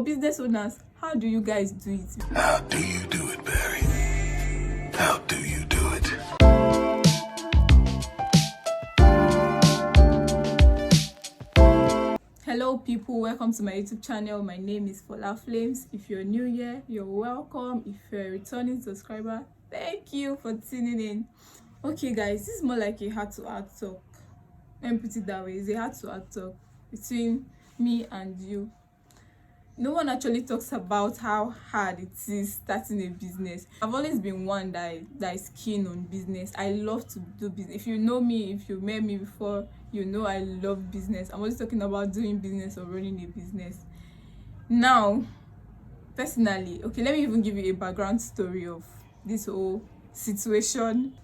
business owners, how do you guys do it? How do you do it, Barry? How do you do it? Hello people, welcome to my YouTube channel. My name is Fola Flames. If you're new here, you're welcome. If you're a returning subscriber, thank you for tuning in. Okay guys, this is more like a heart-to-heart talk. Let me put it that way. It's a heart-to-heart talk between me and you. No one actually talks about how hard it is starting a business. I've always been one that is keen on business. I love to do business. If you know me, if you met me before, you know I love business. I'm always talking about doing business or running a business. Now, personally, okay, let me even give you a background story of this whole situation.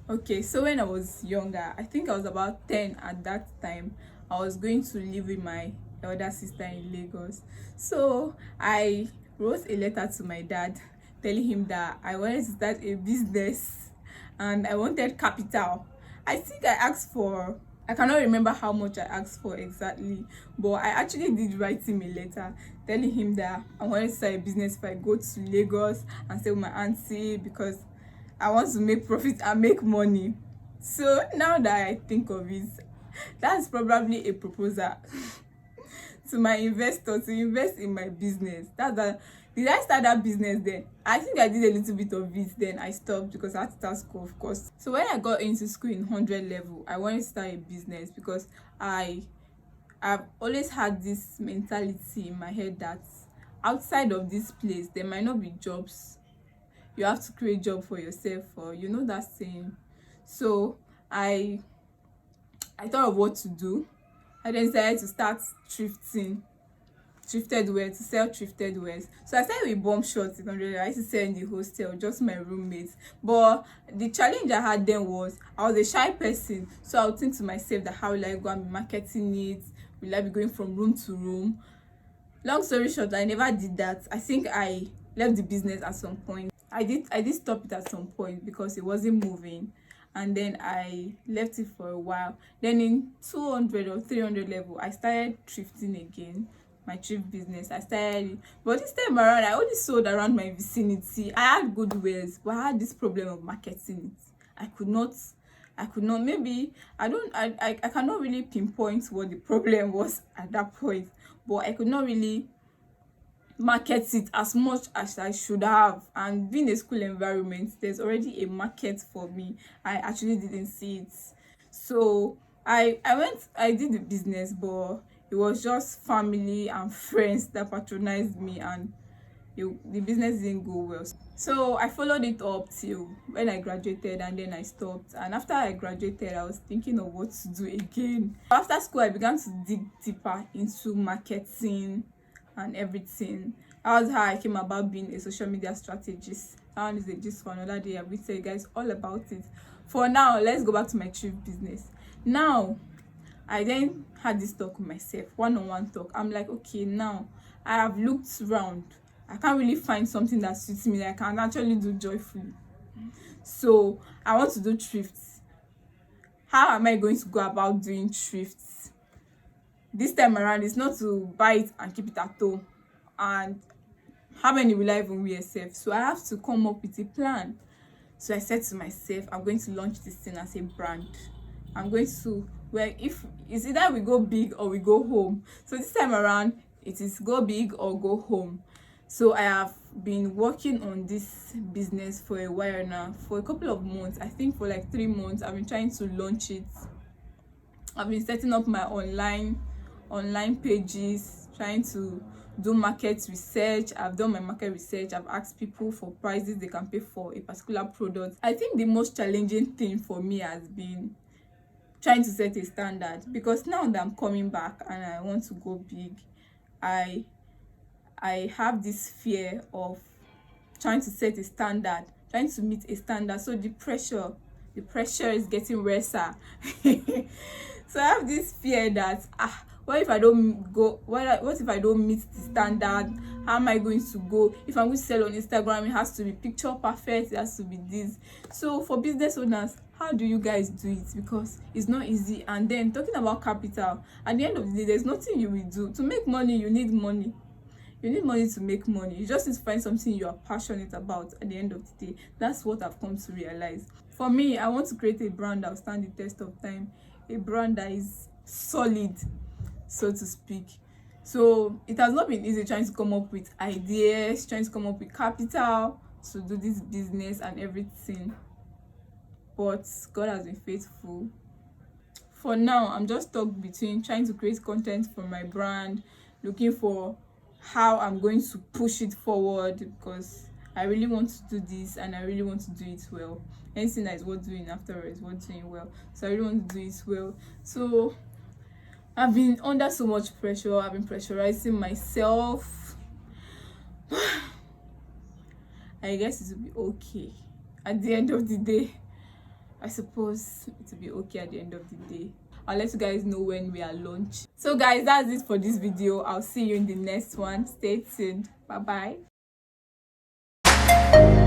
Okay, so when I was younger, I think I was about 10 at that time, I was going to live with my elder sister in Lagos. So I wrote a letter to my dad telling him that I wanted to start a business and I wanted capital. I think I asked for, I cannot remember how much I asked for exactly, but I actually did write him a letter telling him that I wanted to start a business if I go to Lagos and stay with my auntie because I want to make profit and make money. So now that I think of it, that's probably a proposal to my investor to invest in my business. Did I start that business then? I think I did a little bit of it, then I stopped because I had to start school, of course. So when I got into school in 100 level, I wanted to start a business because I've always had this mentality in my head that outside of this place there might not be jobs. You have to create job for yourself, or you know that saying. So I thought of what to do. I then decided to start thrifting, thrifted wear, to sell thrifted wears. So I started with bomb shorts in 100. I used to sell in the hostel, just my roommates. But the challenge I had then was I was a shy person, so I would think to myself that how will I go and be marketing it? Will I be going from room to room? Long story short, I never did that. I think I left the business at some point. I did stop it at some point because it wasn't moving, and then I left it for a while. Then in 200 or 300 level, I started thrifting again, my thrift business. I started, but this time around I only sold around my vicinity. I had good wares, but I had this problem of marketing it. I could not maybe I cannot really pinpoint what the problem was at that point, but I could not really market it as much as I should have. And being a school environment, there's already a market for me. I actually didn't see it. So I did the business, but it was just family and friends that patronized me, and the business didn't go well. So I followed it up till when I graduated, and then I stopped. And after I graduated, I was thinking of what to do again. After school, I began to dig deeper into marketing and everything. That was how I came about being a social media strategist. That one is a gist for another day. I will tell you guys all about it. For now, let's go back to my thrift business. Now, I then had this talk with myself, one-on-one talk. I'm like, okay, now I have looked around. I can't really find something that suits me that I can actually do joyfully. So I want to do thrifts. How am I going to go about doing thrifts? This time around, it's not to buy it and keep it at home. And how many will I even wear safe? So I have to come up with a plan. So I said to myself, I'm going to launch this thing as a brand. I'm going to, well, if it's either we go big or we go home. So this time around, it is go big or go home. So I have been working on this business for a while now, for a couple of months. I think for like 3 months, I've been trying to launch it. I've been setting up my online pages, trying to do market research. I've done my market research. I've asked people for prices they can pay for a particular product. I think the most challenging thing for me has been trying to set a standard, because now that I'm coming back and I want to go big, I have this fear of trying to set a standard, trying to meet a standard. So the pressure is getting worse. So I have this fear that what if I don't go? What if I don't meet the standard? How am I going to go? If I'm going to sell on Instagram, it has to be picture perfect. It has to be this. So for business owners, how do you guys do it? Because it's not easy. And then talking about capital, at the end of the day, there's nothing you will do to make money. You need money. You need money to make money. You just need to find something you are passionate about at the end of the day. That's what I've come to realize. For me, I want to create a brand that will stand the test of time, a brand that is solid, so to speak. So it has not been easy trying to come up with ideas, trying to come up with capital to do this business and everything, but God has been faithful. For now, I'm just stuck between trying to create content for my brand, looking for how I'm going to push it forward, because I really want to do this and I really want to do it well. Anything that is worth doing afterwards is worth doing well. So I really want to do it well. So I've been under so much pressure. I've been pressurizing myself. I guess it will be okay at the end of the day. I suppose it will be okay at the end of the day. I'll let you guys know when we are launched. So guys, that's it for this video. I'll see you in the next one. Stay tuned. Bye bye.